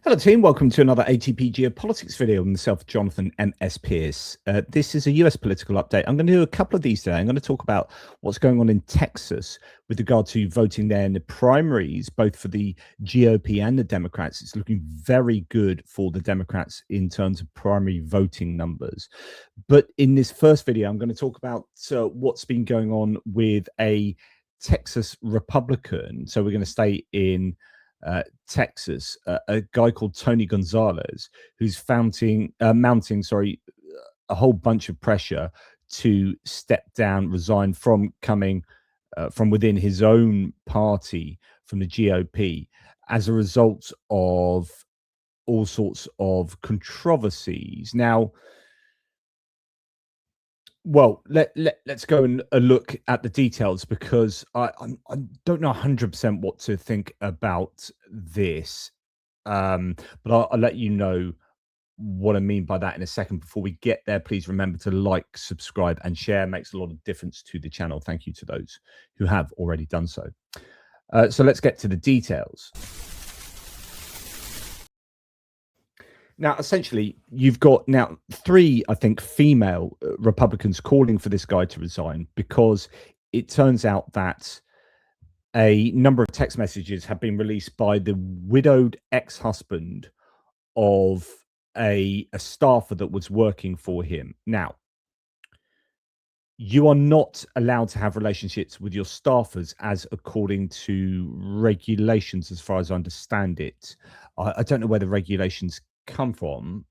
Hello team, welcome to another ATP Geopolitics video with myself, Jonathan M.S. Pierce. This is a US political update. I'm going to do a couple of these today. I'm going to talk about what's going on in Texas with regard to voting there in the primaries, both for the GOP and the Democrats. It's looking very good for the Democrats in terms of primary voting numbers. But in this first video, I'm going to talk about what's been going on with a Texas Republican. So we're going to stay in Texas, a guy called Tony Gonzales, who's mounting a whole bunch of pressure to step down, resign from coming from within his own party, from the GOP, as a result of all sorts of controversies. Now, well, let's go and look at the details, because I don't know 100% what to think about this, but I'll let you know what I mean by that in a second. Before we get there, please remember to like, subscribe, and share. It makes a lot of difference to the channel. Thank you to those who have already done so. So let's get to the details. Now, essentially, you've got now three, I think, female Republicans calling for this guy to resign, because it turns out that a number of text messages have been released by the widowed ex-husband of a staffer that was working for him. Now, you are not allowed to have relationships with your staffers, as according to regulations, as far as I understand it. I don't know where the regulations come from.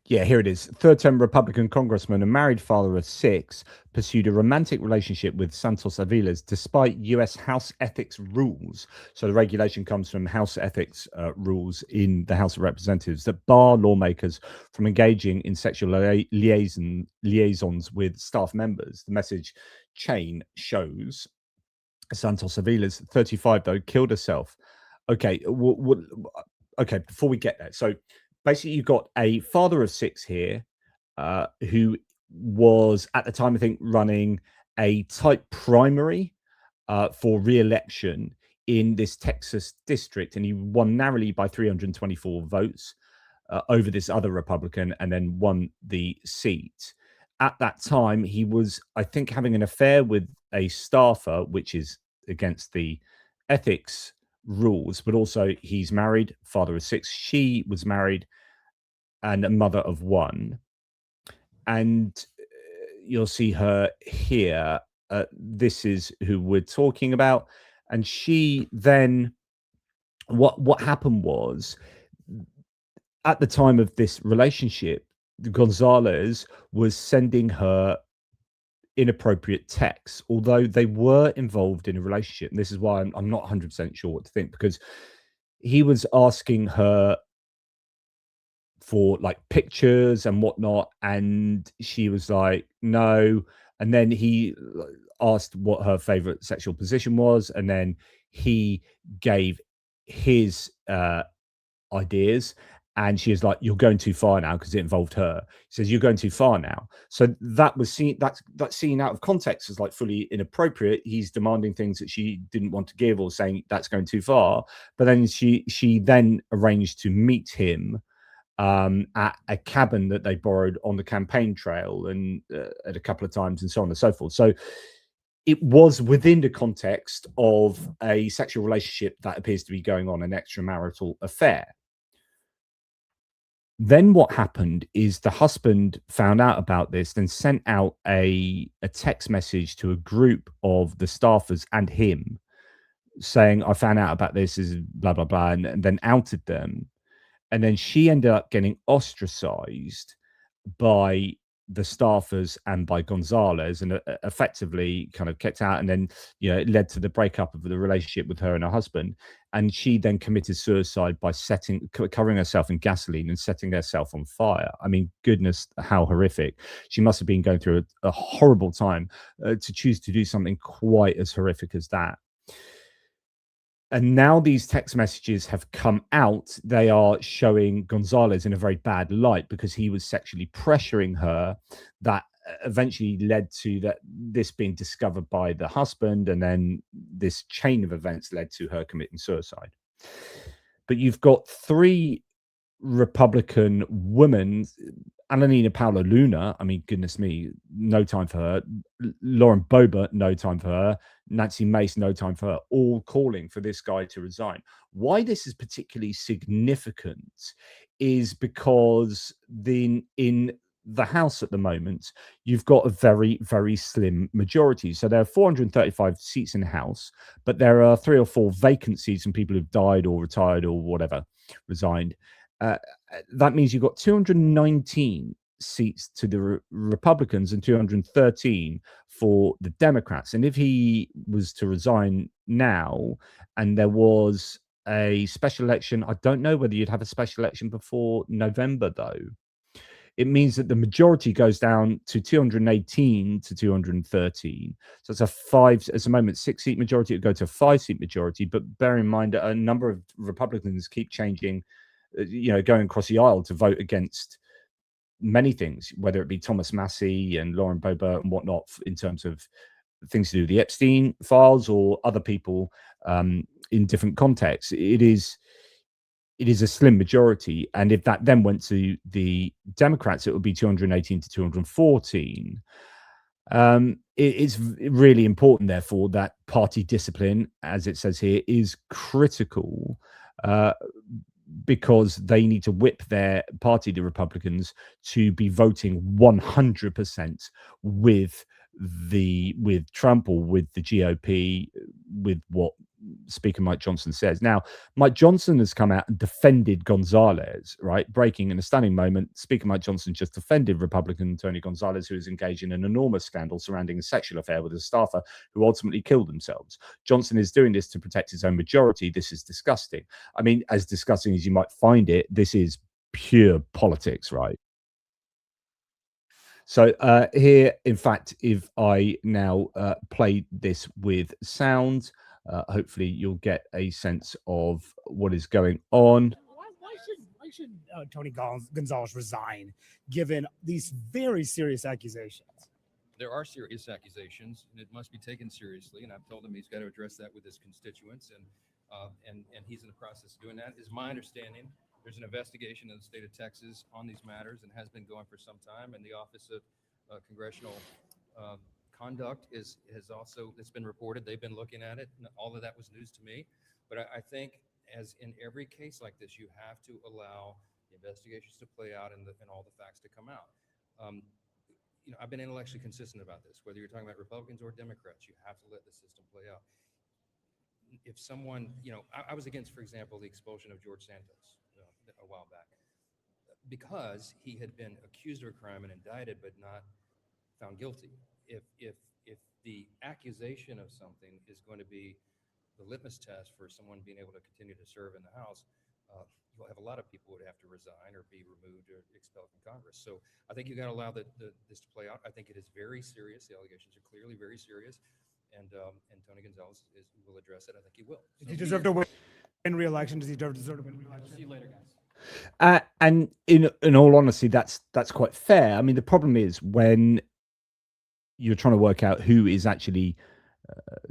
Yeah, here it is. Third-term Republican congressman and married father of 6 pursued a romantic relationship with Santos Aviles despite U.S. House ethics rules. So the regulation comes from House ethics rules in the House of Representatives that bar lawmakers from engaging in sexual liaisons with staff members. The message chain shows Santos Aviles, 35 though, killed herself. Okay, okay, before we get there, so basically you've got a father of 6 here who was at the time, I think, running a type primary for re-election in this Texas district, and he won narrowly by 324 votes over this other Republican, and then won the seat. At that time, he was, I think, having an affair with a staffer, which is against the ethics rules, but also he's married, father of 6. She was married and a mother of 1. And you'll see her here. This is who we're talking about. And she then, what happened was, at the time of this relationship, Gonzales was sending her inappropriate texts, although they were involved in a relationship. And this is why I'm not 100% sure what to think, because he was asking her for like pictures and whatnot, and she was like, no. And then he asked what her favorite sexual position was, and then he gave his ideas, and she was like, you're going too far now, because it involved her. He says, you're going too far now. So that was seen, that's seen out of context as like fully inappropriate. He's demanding things that she didn't want to give, or saying that's going too far. But then she then arranged to meet him at a cabin that they borrowed on the campaign trail, and at a couple of times, and so on and so forth. So it was within the context of a sexual relationship that appears to be going on, an extramarital affair. Then what happened is the husband found out about this, then sent out a text message to a group of the staffers and him, saying, I found out about this, is blah, blah, blah, and then outed them. And then she ended up getting ostracized by the staffers and by Gonzales, and effectively kind of kicked out. And then, you know, it led to the breakup of the relationship with her and her husband. And she then committed suicide by covering herself in gasoline and setting herself on fire. I mean, goodness, how horrific. She must have been going through a horrible time to choose to do something quite as horrific as that. And now these text messages have come out. They are showing Gonzales in a very bad light, because he was sexually pressuring her. That eventually led to this being discovered by the husband, and then this chain of events led to her committing suicide. but you've got 3 Republican women. Antonina Paula Luna, I mean, goodness me, no time for her. Lauren Boebert, no time for her. Nancy Mace, no time for her. All calling for this guy to resign. Why this is particularly significant is because in the House at the moment, you've got a very, very slim majority. So there are 435 seats in the House, but there are 3 or 4 vacancies from people who've died or retired or whatever, resigned. That means you've got 219 seats to the Republicans and 213 for the Democrats. And if he was to resign now and there was a special election, I don't know whether you'd have a special election before November, though. It means that the majority goes down to 218 to 213. So it's at the moment, 6-seat majority. It would go to a 5-seat majority. But bear in mind that a number of Republicans keep changing, going across the aisle to vote against many things, whether it be Thomas Massey and Lauren Boebert and whatnot, in terms of things to do with the Epstein files or other people in different contexts. It is a slim majority. And if that then went to the Democrats, it would be 218 to 214. It's really important, therefore, that party discipline, as it says here, is critical, because they need to whip their party, the Republicans, to be voting 100% with Trump or with the GOP, with what Speaker Mike Johnson says. Now, Mike Johnson has come out and defended Gonzales, right? Breaking in a stunning moment, Speaker Mike Johnson just defended Republican Tony Gonzales, who is engaged in an enormous scandal surrounding a sexual affair with a staffer who ultimately killed themselves. Johnson is doing this to protect his own majority. This is disgusting. I mean, as disgusting as you might find it, this is pure politics, right? So here, in fact, if I now play this with sound, hopefully you'll get a sense of what is going on. Why should Tony Gonzales resign, given these very serious accusations? There are serious accusations, and it must be taken seriously. And I've told him he's got to address that with his constituents, and he's in the process of doing that. Is my understanding. There's an investigation in the state of Texas on these matters and has been going for some time. And the Office of Congressional Conduct has also, it's been reported. They've been looking at it. And all of that was news to me. But I think, as in every case like this, you have to allow the investigations to play out and all the facts to come out. I've been intellectually consistent about this. Whether you're talking about Republicans or Democrats, you have to let the system play out. If someone, I was against, for example, the expulsion of George Santos a while back, because he had been accused of a crime and indicted but not found guilty. If the accusation of something is going to be the litmus test for someone being able to continue to serve in the House, you'll have a lot of people would have to resign or be removed or expelled from Congress. So I think you got to allow this to play out. I think it is very serious. The allegations are clearly very serious, and Tony Gonzales will address it. I think he will. Does he deserve to win re-election? Does he deserve to win re-election? See you later, guys. And in all honesty, that's quite fair. I mean, the problem is when you're trying to work out who is actually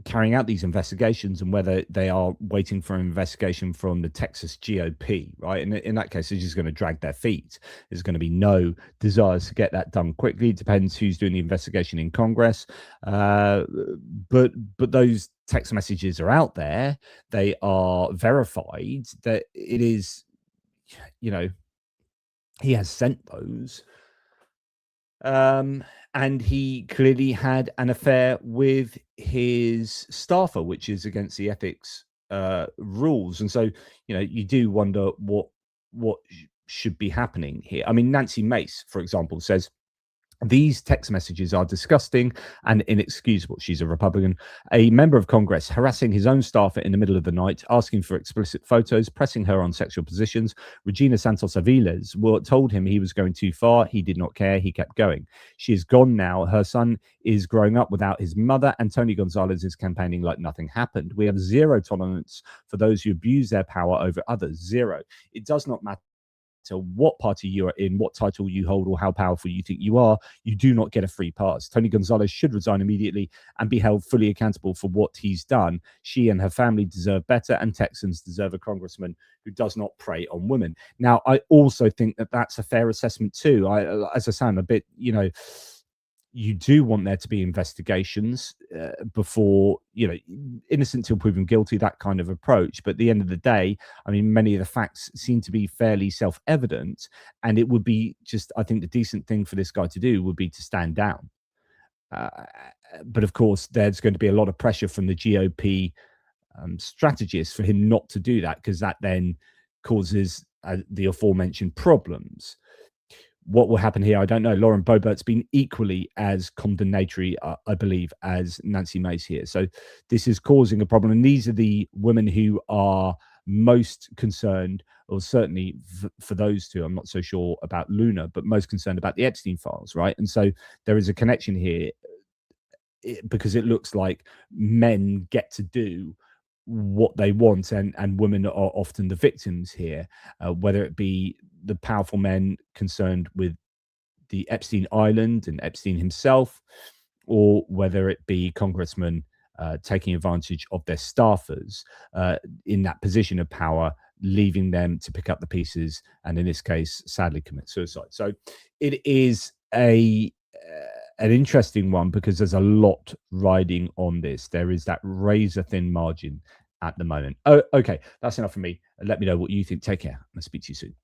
carrying out these investigations and whether they are waiting for an investigation from the Texas GOP, right? And in that case, they're just going to drag their feet. There's going to be no desires to get that done quickly. It depends who's doing the investigation in Congress. But those text messages are out there. They are verified. That it is, he has sent those. And he clearly had an affair with his staffer, which is against the ethics rules. And so, you do wonder what should be happening here. I mean, Nancy Mace, for example, says, "These text messages are disgusting and inexcusable." She's a Republican. "A member of Congress harassing his own staffer in the middle of the night, asking for explicit photos, pressing her on sexual positions. Regina Santos Aviles told him he was going too far. He did not care. He kept going. She is gone now. Her son is growing up without his mother, and Tony Gonzales is campaigning like nothing happened. We have zero tolerance for those who abuse their power over others. Zero. It does not matter matter what party you are in, what title you hold, or how powerful you think you are, you do not get a free pass. Tony Gonzales should resign immediately and be held fully accountable for what he's done. She and her family deserve better, and Texans deserve a congressman who does not prey on women. Now, I also think that that's a fair assessment too. As I say, I'm a bit, you do want there to be investigations before, innocent till proven guilty, that kind of approach. But at the end of the day, I mean, many of the facts seem to be fairly self-evident, and it would be just, I think the decent thing for this guy to do would be to stand down. But of course, there's going to be a lot of pressure from the GOP strategists for him not to do that, because that then causes the aforementioned problems. What will happen here, I don't know. Lauren Boebert's been equally as condemnatory, I believe, as Nancy Mace here. So this is causing a problem. And these are the women who are most concerned, or certainly for those two, I'm not so sure about Luna, but most concerned about the Epstein files, right? And so there is a connection here, because it looks like men get to do what they want, and women are often the victims here, whether it be the powerful men concerned with the Epstein Island and Epstein himself, or whether it be congressmen taking advantage of their staffers in that position of power, leaving them to pick up the pieces, and in this case, sadly, commit suicide. So it is an interesting one, because there's a lot riding on this. There is that razor thin margin at the moment. Oh, okay, that's enough for me. Let me know what you think. Take care. I'll speak to you soon.